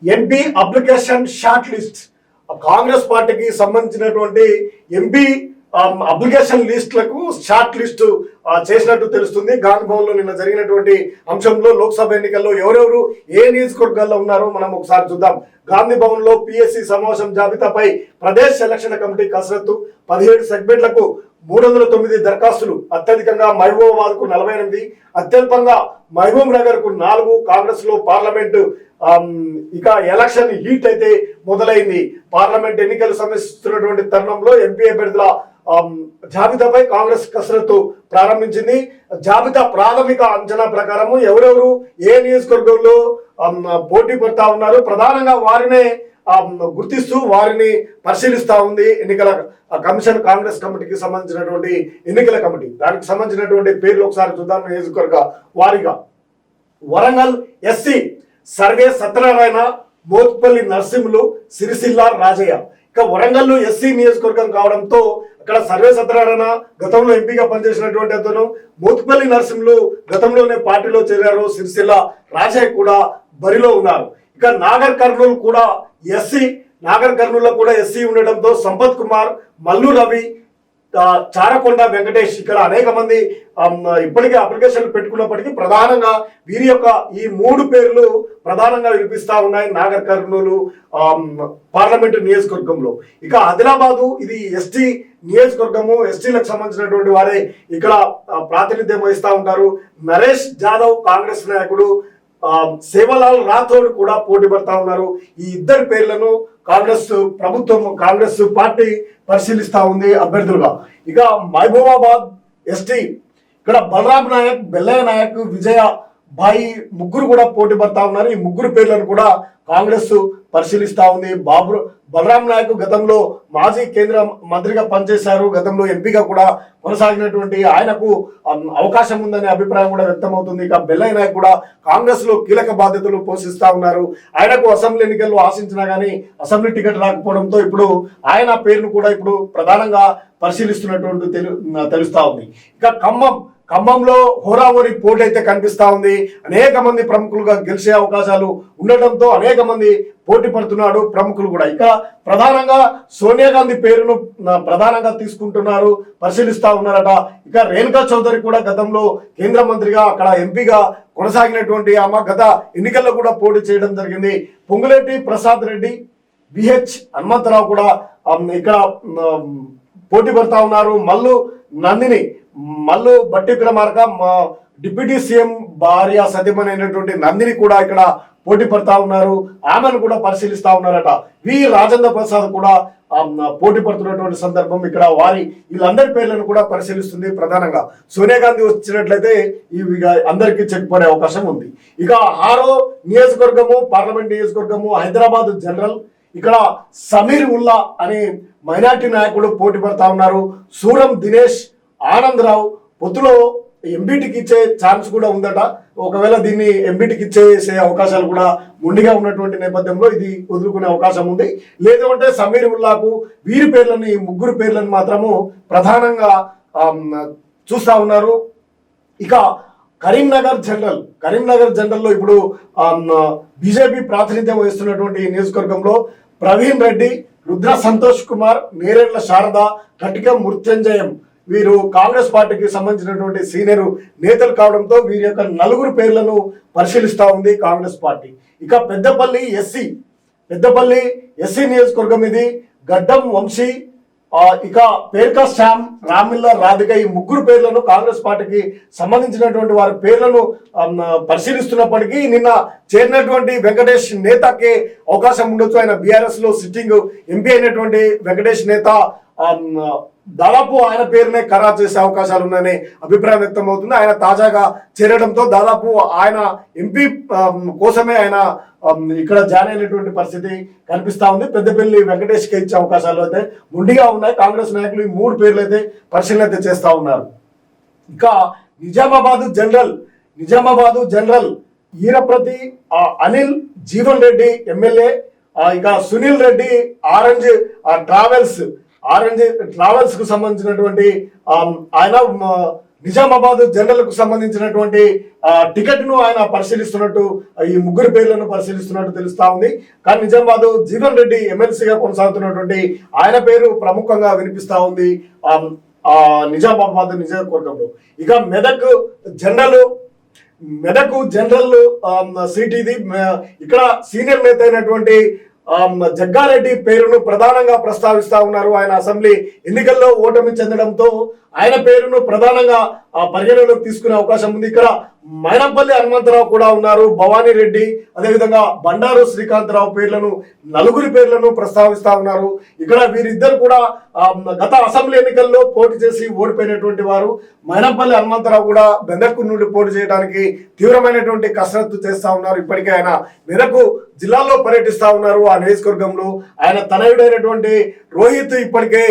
MP application short list Congress పార్టీకి సంబంధించినటువంటి MP application లిస్టులకు short list చేసినట్టు తెలుస్తుంది. గాంధీ భవన్ లో నిన్న జరిగినటువంటి అంశంలో లోక్సభ ఎన్నికల్లో ఎవరెవరు ఏ నియోజకవర్గాల్లో ఉన్నారో మనం ఒకసారి చూద్దాం. గాంధీ భవన్ లో పిఎస్సి సమావేశం జాబితాపై ప్రదేశ్ సెలక్షన్ కమిటీ కసరత్తు. 17 సెగ్మెంట్లకు 309 దరఖాస్తులు. అత్యధికంగా మహబూబాబాద్ కు 48, అత్యల్పంగా మహబూబ్ నగర్ కు 4. కాంగ్రెస్ లో పార్లమెంటు ఇక ఎలక్షన్ హీట్ అయితే మొదలైంది. పార్లమెంట్ ఎన్నికలు సమీపిస్తున్నటువంటి తరుణంలో ఎంపీ అభ్యర్థుల జాబితాపై కాంగ్రెస్ కసరత్తు ప్రారంభించింది. జాబితా ప్రాథమిక అంచనా ప్రకారం ఎవరెవరు ఏ నియోజకవర్గంలో పోటీ పడతా ఉన్నారు, ప్రధానంగా వారినే గుర్తిస్తూ వారిని పరిశీలిస్తా ఉంది ఎన్నికల కమిషన్. కాంగ్రెస్ కమిటీకి సంబంధించినటువంటి ఎన్నికల కమిటీ, దానికి సంబంధించినటువంటి పేర్లు ఒకసారి చూద్దాం. నియోజకవర్గ వారిగా వరంగల్ ఎస్సీ సర్వే సత్యనారాయణ, మోత్పల్లి నర్సింహులు, సిరిసిల్ల రాజయ్య. ఇక వరంగల్ ఎస్సీ నియోజకవర్గం కావడంతో అక్కడ సర్వే సత్యనారాయణ గతంలో ఎంపీగా పనిచేసినటువంటి అతను, మోత్పల్లి నర్సింహులు గతంలోనే పార్టీలో చేరారు, సిరిసిల్ల రాజయ్య కూడా బరిలో ఉన్నారు. ఇక నాగర్ కర్నూలు కూడా ఎస్సీ, నాగర్ కర్నూలులో కూడా ఎస్సీ ఉండడంతో సంపత్ కుమార్, మల్లు రవి, చారకొండ వెంకటేష్ ఇక్కడ అనేక మంది ఇప్పటికే అప్లికేషన్లు పెట్టుకున్నప్పటికీ ప్రధానంగా వీరి యొక్క ఈ 3 పేర్లు ప్రధానంగా వినిపిస్తా ఉన్నాయి నాగర్ కర్నూలు పార్లమెంటు నియోజకవర్గంలో. ఇక ఆదిలాబాదు ఇది ఎస్టీ నియోజకవర్గము, ఎస్టీలకు సంబంధించినటువంటి వారే ఇక్కడ ప్రాతినిధ్యం వహిస్తూ ఉంటారు. నరేష్ జాదవ్ కాంగ్రెస్ నాయకుడు, సేవలాల్ రాథోడ్ కూడా పోటీ పడతా ఉన్నారు. ఈ ఇద్దరు పేర్లను కాంగ్రెస్ ప్రభుత్వం, కాంగ్రెస్ పార్టీ పరిశీలిస్తా ఉంది అభ్యర్థులుగా. ఇక మహబూబాబాద్ ఎస్టీ ఇక్కడ బలరాం నాయక్, బెల్లయ్య నాయక్, విజయ బాయి ముగ్గురు కూడా పోటీ పడతా ఉన్నారు. ఈ ముగ్గురు పేర్లను కూడా కాంగ్రెస్ పరిశీలిస్తా ఉంది. బలరాం నాయక్ గతంలో మాజీ కేంద్ర మంత్రిగా పనిచేశారు, గతంలో ఎంపీగా కూడా కొనసాగినటువంటి ఆయనకు అవకాశం ఉందనే అభిప్రాయం కూడా వ్యక్తమవుతుంది. ఇక బెల్లయ్య నాయక్ కూడా కాంగ్రెస్ లో కీలక బాధ్యతలు పోషిస్తా ఉన్నారు. ఆయనకు అసెంబ్లీ ఎన్నికల్లో ఆశించినా కానీ అసెంబ్లీ టికెట్ రాకపోవడంతో ఇప్పుడు ఆయన పేరును కూడా ఇప్పుడు ప్రధానంగా పరిశీలిస్తున్నటువంటి తెలుస్తా ఉంది. ఇక ఖమ్మంలో హోరాహోరీ పోటీ అయితే కనిపిస్తా ఉంది. అనేక మంది ప్రముఖులుగా గెలిచే అవకాశాలు ఉండటంతో అనేక మంది పోటీ పడుతున్నాడు ప్రముఖులు కూడా. ఇక ప్రధానంగా సోనియా గాంధీ పేరును ప్రధానంగా తీసుకుంటున్నారు, పరిశీలిస్తా ఉన్నారట. ఇక రేణుకా చౌదరి కూడా గతంలో కేంద్ర మంత్రిగా అక్కడ ఎంపీగా కొనసాగినటువంటి ఆమె గత ఎన్నికల్లో కూడా పోటీ చేయడం జరిగింది. పొంగులేటి ప్రసాద్ రెడ్డి, బిహెచ్ హనుమంతరావు కూడా ఇక్కడ పోటీ పడతా ఉన్నారు. మల్లు బట్టి విక్రమార్క డిప్యూటీ సీఎం భార్య సతీమణి నందిని కూడా ఇక్కడ పోటీ పడతా ఉన్నారు. ఆమెను కూడా పరిశీలిస్తా ఉన్నారట. వి రాజేంద్ర ప్రసాద్ కూడా పోటీ పడుతున్నటువంటి సందర్భం ఇక్కడ వీళ్ళందరి పేర్లను కూడా పరిశీలిస్తుంది. ప్రధానంగా సోనియా గాంధీ వచ్చినట్లయితే ఇవి అందరికీ చెక్ పడే అవకాశం ఉంది. ఇక 6వ నియోజకవర్గము పార్లమెంట్ నియోజకవర్గము హైదరాబాద్ జనరల్. ఇక్కడ సమీర్ ఉల్లా అనే మైనార్టీ నాయకుడు పోటీ పడతా ఉన్నారు. సూరం దినేష్, ఆనందరావు పొత్తులో ఎంపీటీకి ఇచ్చే ఛాన్స్ కూడా ఉందట. ఒకవేళ దీన్ని ఎంపీటీకి ఇచ్చేసే అవకాశాలు కూడా ముందుగా ఉన్నటువంటి నేపథ్యంలో ఇది వదులుకునే అవకాశం ఉంది. లేదు అంటే సమీర్ ఉల్లాకు వీరి పేర్లను, ఈ ముగ్గురు పేర్లను మాత్రము ప్రధానంగా చూస్తా ఉన్నారు. ఇక కరీంనగర్ జనరల్లో ఇప్పుడు బీజేపీ ప్రాతినిధ్యం వహిస్తున్నటువంటి నియోజకవర్గంలో ప్రవీణ్ రెడ్డి, రుద్ర సంతోష్ కుమార్, నేరేళ్ల శారద, కటిక మృత్యుంజయం వీరు కాంగ్రెస్ పార్టీకి సంబంధించినటువంటి సీనియర్ నేతలు కావడంతో వీరి యొక్క 4 పేర్లను పరిశీలిస్తా ఉంది కాంగ్రెస్ పార్టీ. ఇక పెద్దపల్లి ఎస్సీ నియోజకవర్గం ఇది. గడ్డం వంశీ, ఇక పేర్కా శ్యామ్, రామిల్ల రాధిక ఈ ముగ్గురు పేర్లను కాంగ్రెస్ పార్టీకి సంబంధించినటువంటి వారి పేర్లను పరిశీలిస్తున్నప్పటికీ నిన్న చేరినటువంటి వెంకటేష్ నేతకే అవకాశం ఉండొచ్చు. ఆయన బీఆర్ఎస్ లో సిట్టింగ్ ఎంపీ అయినటువంటి వెంకటేష్ నేత దాదాపు ఆయన పేరునే ఖరారు చేసే అవకాశాలు ఉన్నాయని అభిప్రాయం వ్యక్తం అవుతుంది. ఆయన తాజాగా చేరడంతో దాదాపు ఆయన ఎంపీ కోసమే ఆయన ఇక్కడ జాయిన్ అయినటువంటి పరిస్థితి కనిపిస్తా ఉంది. పెద్దపల్లి వెంకటేష్కి ఇచ్చే అవకాశాలు అయితే ముందుగా ఉన్నాయి. కాంగ్రెస్ నాయకులు ఈ 3 పేర్లు అయితే పరిశీలన అయితే చేస్తా ఉన్నారు. ఇక నిజామాబాదు జనరల్ ఈరప్రతి అనిల్ జీవన్ రెడ్డి ఎమ్మెల్యే, ఇక సునీల్ రెడ్డి ఆరెంజ్ ట్రావెల్స్ కు సంబంధించినటువంటి ఆయన నిజామాబాద్ జనరల్ కు సంబంధించినటువంటి టికెట్ ను ఆయన పరిశీలిస్తున్నట్టు, ఈ ముగ్గురు పేర్లను పరిశీలిస్తున్నట్టు తెలుస్తా ఉంది. కానీ నిజామాబాద్ జీవన్ రెడ్డి ఎమ్మెల్సీగా కొనసాగుతున్నటువంటి ఆయన పేరు ప్రముఖంగా వినిపిస్తా ఉంది నిజామాబాద్ నియోజకవర్గంలో. ఇక మెదక్ జనరల్ సీట్ ఇది. ఇక్కడ సీనియర్ నేత అయినటువంటి జగ్గారెడ్డి పేరును ప్రధానంగా ప్రస్తావిస్తా ఉన్నారు. ఆయన అసెంబ్లీ ఎన్నికల్లో ఓటమి చెందడంతో ఆయన పేరును ప్రధానంగా పరిగణలోకి తీసుకునే అవకాశం ఉంది. ఇక్కడ మైనంపల్లి హనుమంతరావు కూడా ఉన్నారు, భవానీ రెడ్డి, అదేవిధంగా బండారు శ్రీకాంతరావు నలుగురి పేర్లను ప్రస్తావిస్తా ఉన్నారు. ఇక్కడ వీరిద్దరు కూడా గత అసెంబ్లీ ఎన్నికల్లో పోటీ చేసి ఓడిపోయినటువంటి వారు. మైనంపల్లి హనుమంతరావు కూడా మెదక్ నుండి పోటీ చేయడానికి తీవ్రమైనటువంటి కసరత్తు చేస్తా ఉన్నారు. ఇప్పటికే ఆయన మెదక్ జిల్లాలో పర్యటిస్తా ఉన్నారు. ఆ నియోజకవర్గంలో ఆయన తనయుడైనటువంటి రోహిత్ ఇప్పటికే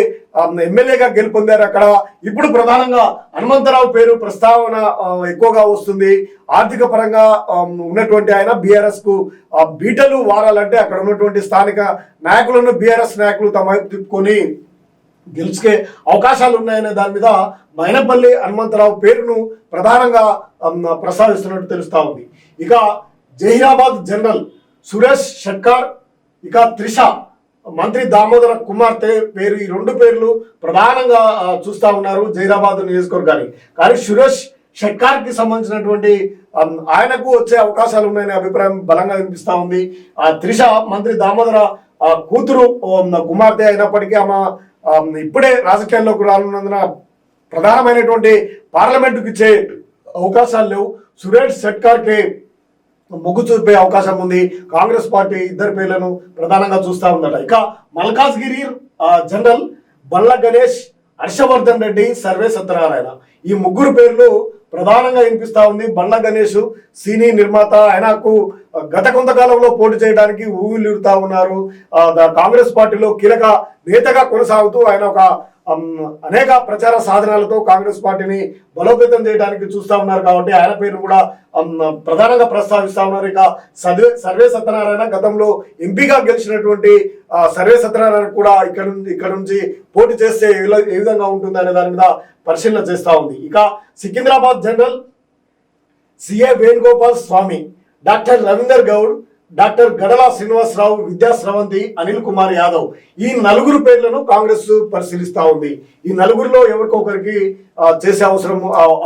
ఎమ్మెల్యేగా గెలుపొందారు అక్కడ. ఇప్పుడు ప్రధానంగా హనుమంతరావు పేరు ప్రస్తావన ఎక్కువగా వస్తుంది. ఆర్థిక పరంగా ఉన్నటువంటి ఆయన బీఆర్ఎస్ కు బీటలు వారాలంటే అక్కడ ఉన్నటువంటి స్థానిక నాయకులను బీఆర్ఎస్ నాయకులు తమ వైపు తిప్పుకొని గెలుచుకే అవకాశాలు ఉన్నాయనే దాని మీద మైనంపల్లి హనుమంతరావు పేరును ప్రధానంగా ప్రస్తావిస్తున్నట్టు తెలుస్తా ఉంది. ఇక జహీరాబాద్ జనరల్ సురేష్ షట్కార్, ఇక త్రిష మంత్రి దామోదర కుమార్తె పేరు, ఈ రెండు పేర్లు ప్రధానంగా చూస్తా ఉన్నారు జహీరాబాద్ నియోజకవర్గాన్ని. కానీ సురేష్ షట్కార్ కి సంబంధించినటువంటి ఆయనకు వచ్చే అవకాశాలు ఉన్నాయనే అభిప్రాయం బలంగా వినిపిస్తా ఉంది. త్రిష మంత్రి దామోదర కూతురు కుమార్తె అయినప్పటికీ ఆమె ఇప్పుడే రాజకీయాల్లోకి రానున్నందున ప్రధానమైనటువంటి పార్లమెంటుకి ఇచ్చే అవకాశాలు లేవు. సురేష్ షట్కార్ కి మొగ్గు చూపే అవకాశం ఉంది. కాంగ్రెస్ పార్టీ ఇద్దరు పేర్లను ప్రధానంగా చూస్తా ఉందట. ఇక మల్కాజ్గిరి జనరల్ బండ్ల గణేష్, హర్షవర్ధన్ రెడ్డి, సర్వే సత్యనారాయణ, ఈ ముగ్గురు పేర్లు ప్రధానంగా వినిపిస్తా ఉంది. బండ్ల గణేష్ సినీ నిర్మాత, ఆయనకు గత కొంతకాలంలో పోటీ చేయడానికి ఊగిలుడుతా ఉన్నారు. కాంగ్రెస్ పార్టీలో కీలక నేతగా కొనసాగుతూ ఆయన ఒక అనేక ప్రచార సాధనాలతో కాంగ్రెస్ పార్టీని బలోపేతం చేయడానికి చూస్తా ఉన్నారు. కాబట్టి ఆయన పేరు కూడా ప్రధానంగా ప్రస్తావిస్తా ఉన్నారు. ఇక సర్వే సత్యనారాయణ గతంలో ఎంపీగా గెలిచినటువంటి సర్వే సత్యనారాయణ కూడా ఇక్కడ నుంచి పోటీ చేస్తే ఏ విధంగా ఉంటుంది అనే దాని మీద పరిశీలన చేస్తా ఉంది. ఇక సికింద్రాబాద్ జనరల్ సిఏ వేణుగోపాల్ స్వామి, డాక్టర్ రవీందర్ గౌడ్, డాక్టర్ గడల శ్రీనివాసరావు, విద్యా స్రవంతి, అనిల్ కుమార్ యాదవ్, ఈ నలుగురు పేర్లను కాంగ్రెస్ పరిశీలిస్తా ఉంది. ఈ నలుగురిలో ఎవరికొకరికి చేసే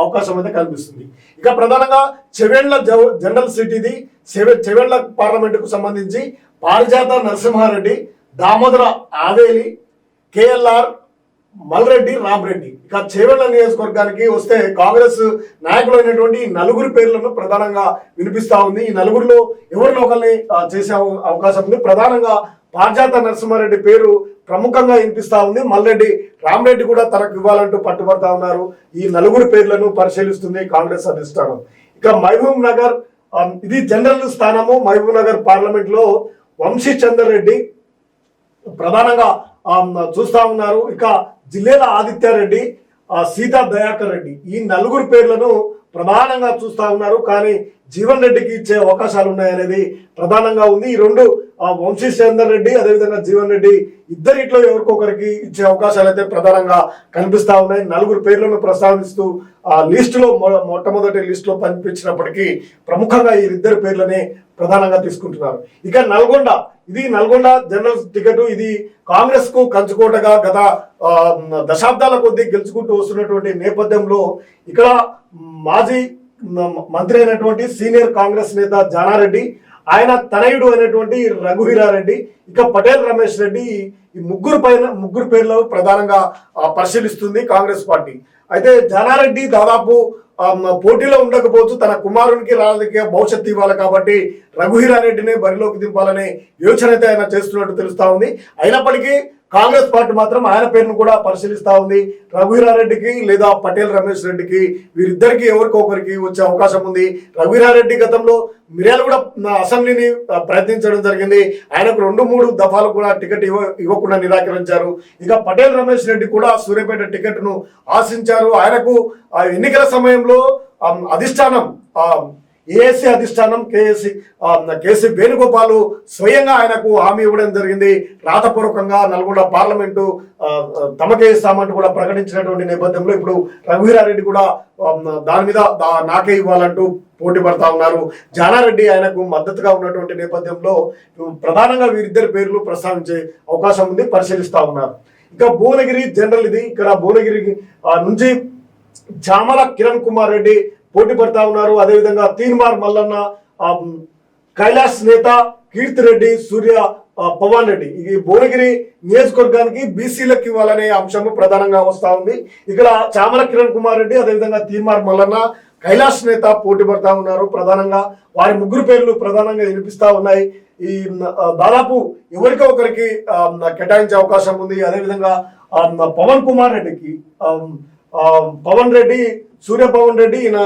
అవకాశం అయితే కనిపిస్తుంది. ఇక ప్రధానంగా చెవేళ్ల జనరల్ సీట్ ఇది. చెవేళ్ల పార్లమెంటుకు సంబంధించి పారిజాత నరసింహారెడ్డి, దామోదర ఆవేలి, కేఎల్ఆర్, మల్రెడ్డి, రామరెడ్డి. ఇక చేవెళ్ల నియోజకవర్గానికి వస్తే కాంగ్రెస్ నాయకులు అయినటువంటి నలుగురు పేర్లను ప్రధానంగా వినిపిస్తా ఉంది. ఈ నలుగురిలో ఎవరిని ఒకరిని చేసే అవకాశం ఉంది. ప్రధానంగా పారిజాత నరసింహారెడ్డి పేరు ప్రముఖంగా వినిపిస్తా ఉంది. మల్రెడ్డి, రామరెడ్డి కూడా తనకు ఇవ్వాలంటూ పట్టుబడతా ఉన్నారు. ఈ నలుగురు పేర్లను పరిశీలిస్తుంది కాంగ్రెస్ అధిష్టానం. ఇక మహబూబ్ నగర్, ఇది జనరల్ స్థానము. మహబూబ్ నగర్ పార్లమెంట్ లో వంశీ చందర్ రెడ్డి ప్రధానంగా చూస్తా ఉన్నారు. ఇక జిల్లేల ఆదిత్యారెడ్డి, సీతా దయాకర్ రెడ్డి, ఈ నలుగురు పేర్లను ప్రధానంగా చూస్తా ఉన్నారు. కానీ జీవన్ రెడ్డికి ఇచ్చే అవకాశాలు ఉన్నాయనేది ప్రధానంగా ఉంది. ఈ రెండు వంశీ చందర్ రెడ్డి అదేవిధంగా జీవన్ రెడ్డి ఇద్దరిట్లో ఎవరికొకరికి ఇచ్చే అవకాశాలు అయితే ప్రధానంగా కనిపిస్తా ఉన్నాయి. నలుగురు పేర్లను ప్రస్తావిస్తూ లిస్టులో మొట్టమొదటి లిస్టులో పంపించినప్పటికీ ప్రముఖంగా ఈ ఇద్దరు పేర్లనే ప్రధానంగా తీసుకుంటున్నారు. ఇక నల్గొండ, ఇది నల్గొండ జనరల్ టికెట్. ఇది కాంగ్రెస్ కు కంచుకోటగా గత దశాబ్దాల కొద్దీ గెలుచుకుంటూ వస్తున్నటువంటి నేపథ్యంలో ఇక్కడ మాజీ మంత్రి అయినటువంటి సీనియర్ కాంగ్రెస్ నేత జానారెడ్డి, ఆయన తనయుడు అయినటువంటి రఘువీరారెడ్డి, ఇక పటేల్ రమేష్ రెడ్డి, ఈ ముగ్గురు పేర్లు ప్రధానంగా పరిశీలిస్తుంది కాంగ్రెస్ పార్టీ. అయితే జానారెడ్డి దాదాపు పోటీలో ఉండకపోవచ్చు, తన కుమారునికి రాజకీయ భవిష్యత్తు ఇవ్వాలి కాబట్టి రఘువీరారెడ్డిని బరిలోకి దింపాలనే యోచన అయితే ఆయన చేస్తున్నట్టు తెలుస్తా ఉంది. అయినప్పటికీ కాంగ్రెస్ పార్టీ మాత్రం ఆయన పేరును కూడా పరిశీలిస్తా ఉంది. రఘువీరారెడ్డికి లేదా పటేల్ రమేష్ రెడ్డికి, వీరిద్దరికి ఎవరికొకరికి వచ్చే అవకాశం ఉంది. రఘువీరారెడ్డి గతంలో మిర్యాలగూడ అసెంబ్లీని ప్రయత్నించడం జరిగింది. ఆయనకు 2-3 దఫాలు కూడా టికెట్ ఇవ్వకుండా నిరాకరించారు. ఇక పటేల్ రమేష్ రెడ్డి కూడా సూర్యాపేట టికెట్ ను ఆశించారు. ఆయనకు ఎన్నికల సమయంలో అధిష్టానం ఏఎస్సీ అధిష్టానం కేసీ వేణుగోపాల్ స్వయంగా ఆయనకు హామీ ఇవ్వడం జరిగింది. రాతపూర్వకంగా నల్గొండ పార్లమెంటు తమకే ఇస్తామంటూ కూడా ప్రకటించినటువంటి నేపథ్యంలో ఇప్పుడు రఘువీరారెడ్డి కూడా దాని మీద నాకే ఇవ్వాలంటూ పోటీ పడతా ఉన్నారు. జానారెడ్డి ఆయనకు మద్దతుగా ఉన్నటువంటి నేపథ్యంలో ప్రధానంగా వీరిద్దరి పేర్లు ప్రస్తావించే అవకాశం ఉంది, పరిశీలిస్తా ఉన్నారు. ఇంకా భువనగిరి జనరల్ ఇది. ఇక్కడ భువనగిరి నుంచి చామల కిరణ్ కుమార్ రెడ్డి పోటీ పడతా ఉన్నారు. అదేవిధంగా తీన్మార్ మల్లన్న, కైలాస్ నేత కీర్తిరెడ్డి, సూర్య పవన్ రెడ్డి. ఈ భువనగిరి నియోజకవర్గానికి బీసీలకు ఇవ్వాలనే అంశము ప్రధానంగా వస్తా ఉంది. ఇక్కడ చామల కిరణ్ కుమార్ రెడ్డి, అదేవిధంగా తీన్మార్ మల్లన్న, కైలాస్ నేత పోటీ పడతా ఉన్నారు. ప్రధానంగా వారి ముగ్గురు పేర్లు ప్రధానంగా వినిపిస్తా ఉన్నాయి. ఈ దాదాపు ఎవరికో ఒకరికి కేటాయించే అవకాశం ఉంది. అదేవిధంగా పవన్ కుమార్ రెడ్డికి పవన్ రెడ్డి, సూర్య పవన్ రెడ్డి, ఈయన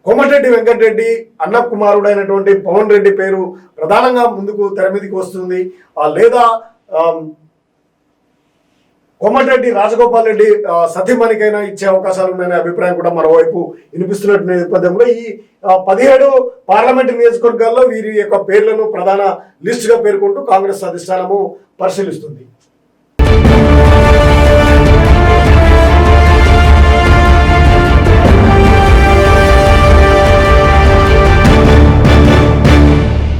కోమటిరెడ్డి వెంకటరెడ్డి అన్న కుమారుడైనటువంటి పవన్ రెడ్డి పేరు ప్రధానంగా ముందుకు తెర మీదకి వస్తుంది. లేదా కోమటిరెడ్డి రాజగోపాల్ రెడ్డి సతీమణికైనా ఇచ్చే అవకాశాలు ఉన్నాయనే అభిప్రాయం కూడా మరోవైపు వినిపిస్తున్న నేపథ్యంలో ఈ 17 పార్లమెంటు నియోజకవర్గాల్లో వీరి యొక్క పేర్లను ప్రధాన లిస్టుగా పేర్కొంటూ కాంగ్రెస్ అధిష్టానము పరిశీలిస్తుంది.